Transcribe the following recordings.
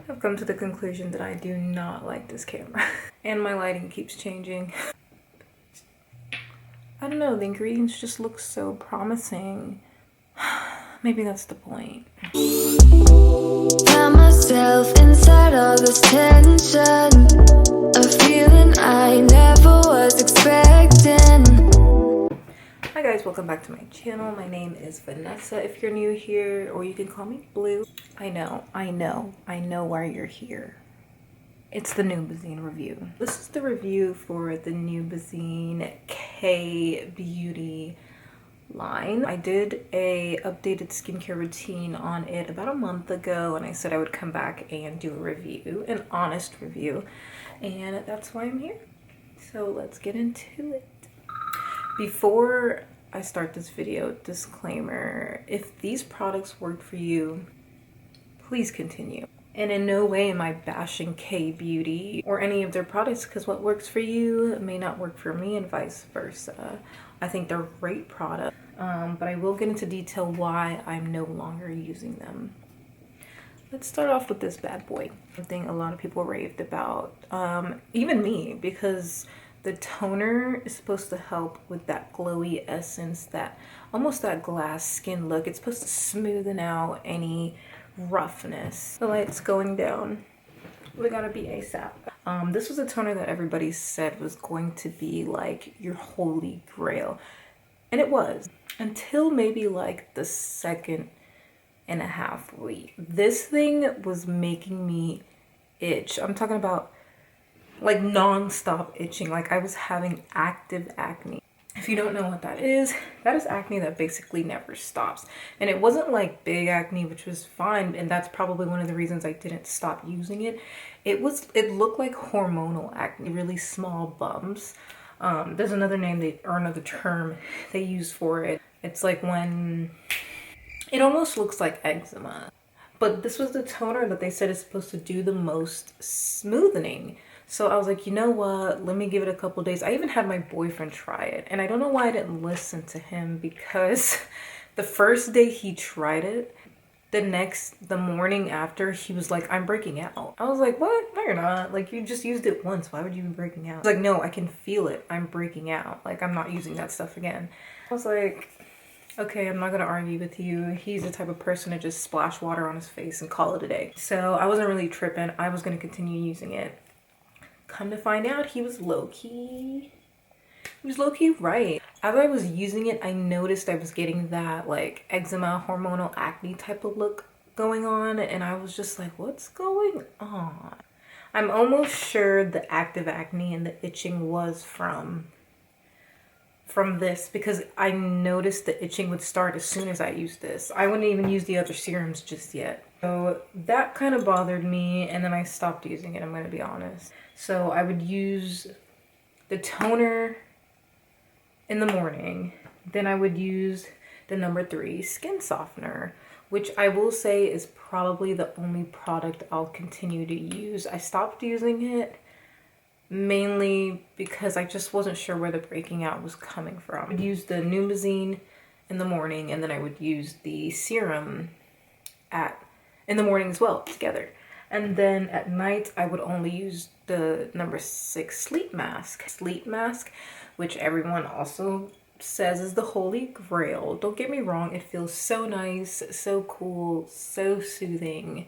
I've come to the conclusion that I do not like this camera. And my lighting keeps changing. I don't know, the ingredients just look so promising. Maybe that's the point. Found myself inside all this tension, a feeling I never was expecting. Hi guys, welcome back to my channel. My name is Vanessa if you're new here, or you can call me Blue. I know why you're here. It's the Numbuzin review. This is the review for the Numbuzin K Beauty line. I did a updated skincare routine on it about a month ago, and I said I would come back and do a review, an honest review, and that's why I'm here. So let's get into it. Before I start this video, disclaimer, if these products work for you, please continue. And in no way am I bashing K Beauty or any of their products, because what works for you may not work for me and vice versa. I think they're great products, but I will get into detail why I'm no longer using them. Let's start off with this bad boy. Something a lot of people raved about, even me, because the toner is supposed to help with that glowy essence, that almost that glass skin look. It's supposed to smoothen out any roughness. The light's going down. We gotta be ASAP. This was a toner that everybody said was going to be like your holy grail. And it was. Until maybe like the second and a half week. This thing was making me itch. I'm talking about like non-stop itching. Like I was having active acne. If you don't know what that is acne that basically never stops. And it wasn't like big acne, which was fine, and that's probably one of the reasons I didn't stop using it. It looked like hormonal acne, really small bumps. There's another name or another term they use for it. It's like when it almost looks like eczema. But this was the toner that they said is supposed to do the most smoothening. So I was like, you know what, let me give it a couple days. I even had my boyfriend try it, and I don't know why I didn't listen to him, because the first day he tried it, the morning after, he was like, I'm breaking out. I was like, what? No, you're not. Like, you just used it once. Why would you be breaking out? He's like, no, I can feel it. I'm breaking out. Like, I'm not using that stuff again. I was like, okay, I'm not gonna argue with you. He's the type of person to just splash water on his face and call it a day. So I wasn't really tripping. I was gonna continue using it. Come to find out, he was low-key right. As I was using it, I noticed I was getting that like eczema, hormonal acne type of look going on, and I was just like, what's going on? I'm almost sure the active acne and the itching was from this, because I noticed the itching would start as soon as I used this. I wouldn't even use the other serums just yet. So that kind of bothered me, and then I stopped using it, I'm gonna be honest. So I would use the toner in the morning, then I would use the number 3 skin softener, which I will say is probably the only product I'll continue to use. I stopped using it mainly because I just wasn't sure where the breaking out was coming from. I would use the Numbuzin in the morning, and then I would use the serum in the morning as well together. And then at night, I would only use the number 6 sleep mask, which everyone also says is the holy grail. Don't get me wrong, it feels so nice, so cool, so soothing.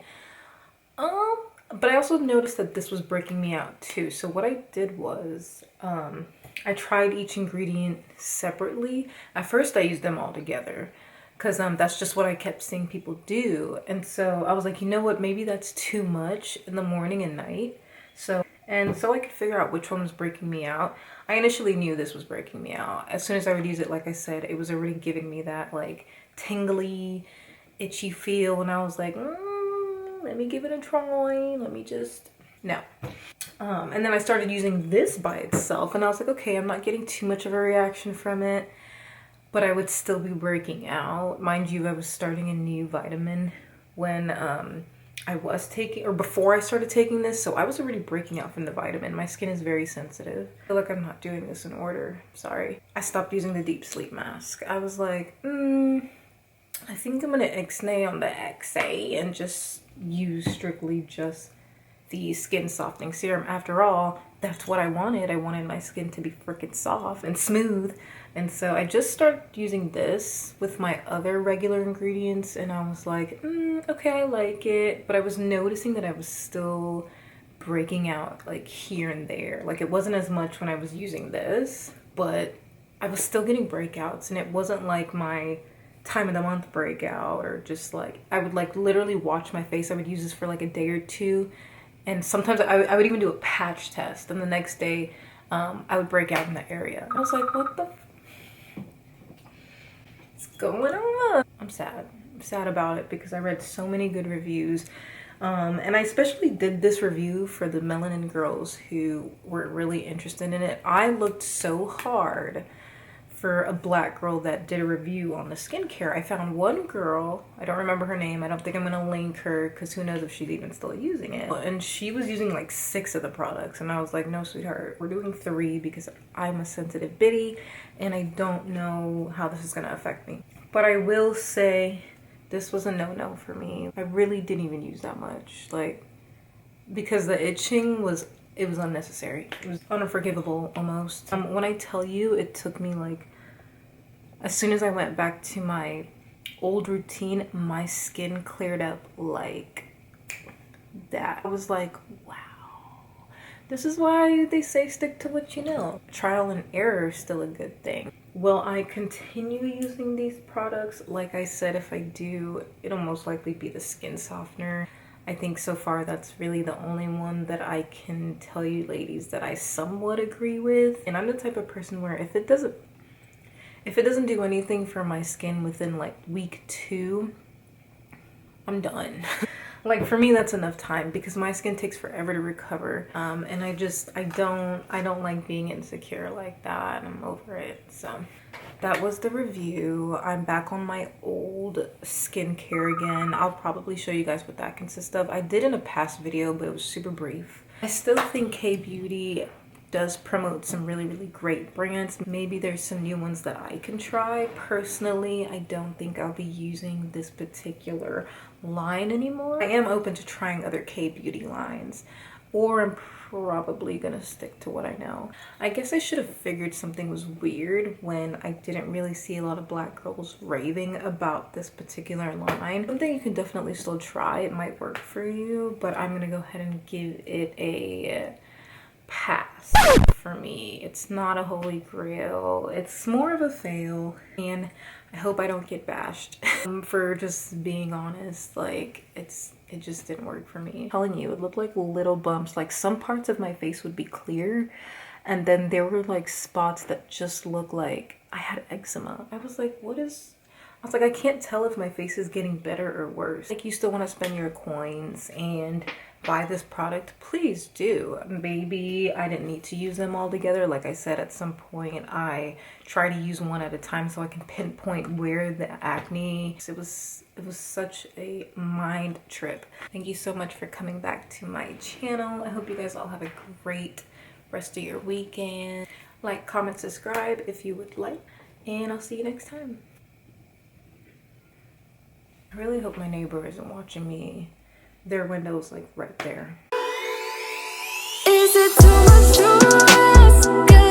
But I also noticed that this was breaking me out too. So what I did was, I tried each ingredient separately. At first I used them all together, because that's just what I kept seeing people do. And so I was like, you know what, maybe that's too much in the morning and night. So I could figure out which one was breaking me out. I initially knew this was breaking me out. As soon as I would use it, like I said, it was already giving me that like tingly, itchy feel. And I was like, let me give it a try. No. And then I started using this by itself, and I was like, okay, I'm not getting too much of a reaction from it, but I would still be breaking out. Mind you, I was starting a new vitamin when I was taking, or before I started taking this, so I was already breaking out from the vitamin. My skin is very sensitive. I feel like I'm not doing this in order. Sorry. I stopped using the deep sleep mask. I was like, I think I'm gonna ixnay on the XA and just use strictly just the skin softening serum. After all, that's what I wanted. I wanted my skin to be freaking soft and smooth. And so I just started using this with my other regular ingredients, and I was like, okay, I like it. But I was noticing that I was still breaking out like here and there. Like it wasn't as much when I was using this, but I was still getting breakouts, and it wasn't like my time of the month breakout, or just like I would like literally watch my face. I would use this for like a day or two, and sometimes I would even do a patch test, and the next day I would break out in the area. I was like, what the what's going on? I'm sad. I'm sad about it because I read so many good reviews. And I especially did this review for the melanin girls who were really interested in it. I looked so hard for a black girl that did a review on the skincare. I found one girl, I don't remember her name, I don't think I'm gonna link her because who knows if she's even still using it. And she was using like 6 of the products, and I was like, no sweetheart, we're doing 3 because I'm a sensitive biddy and I don't know how this is gonna affect me. But I will say this was a no-no for me. I really didn't even use that much, like, because the itching was unnecessary. It was unforgivable almost. When I tell you, it took me like, as soon as I went back to my old routine, my skin cleared up like that. I was like, wow. This is why they say stick to what you know. Trial and error is still a good thing. Will I continue using these products? Like I said, if I do, it'll most likely be the skin softener. I think so far that's really the only one that I can tell you ladies that I somewhat agree with. And I'm the type of person where if it doesn't do anything for my skin within like week 2, I'm done. Like for me, that's enough time because my skin takes forever to recover. And I don't like being insecure like that. I'm over it. So that was the review. I'm back on my old skincare again. I'll probably show you guys what that consists of. I did in a past video, but it was super brief. I still think K-Beauty does promote some really, really great brands. Maybe there's some new ones that I can try. Personally, I don't think I'll be using this particular line anymore. I am open to trying other K-Beauty lines, or I'm probably gonna stick to what I know. I guess I should have figured something was weird when I didn't really see a lot of black girls raving about this particular line. Something you can definitely still try. It might work for you, but I'm gonna go ahead and give it a pass for me. It's not a holy grail. It's more of a fail, and I hope I don't get bashed for just being honest. Like it just didn't work for me. I'm telling you, it looked like little bumps. Like some parts of my face would be clear, and then there were like spots that just looked like I had eczema. I was like, I was like, I can't tell if my face is getting better or worse. Like, you still want to spend your coins and buy this product, please do. Maybe I didn't need to use them all together. Like I said, at some point I try to use one at a time so I can pinpoint where the acne. It was such a mind trip. Thank you so much for coming back to my channel. I hope you guys all have a great rest of your weekend. Like, comment, subscribe if you would like, and I'll see you next time. I really hope my neighbor isn't watching me. Their window's like right there. Is it too much to ask?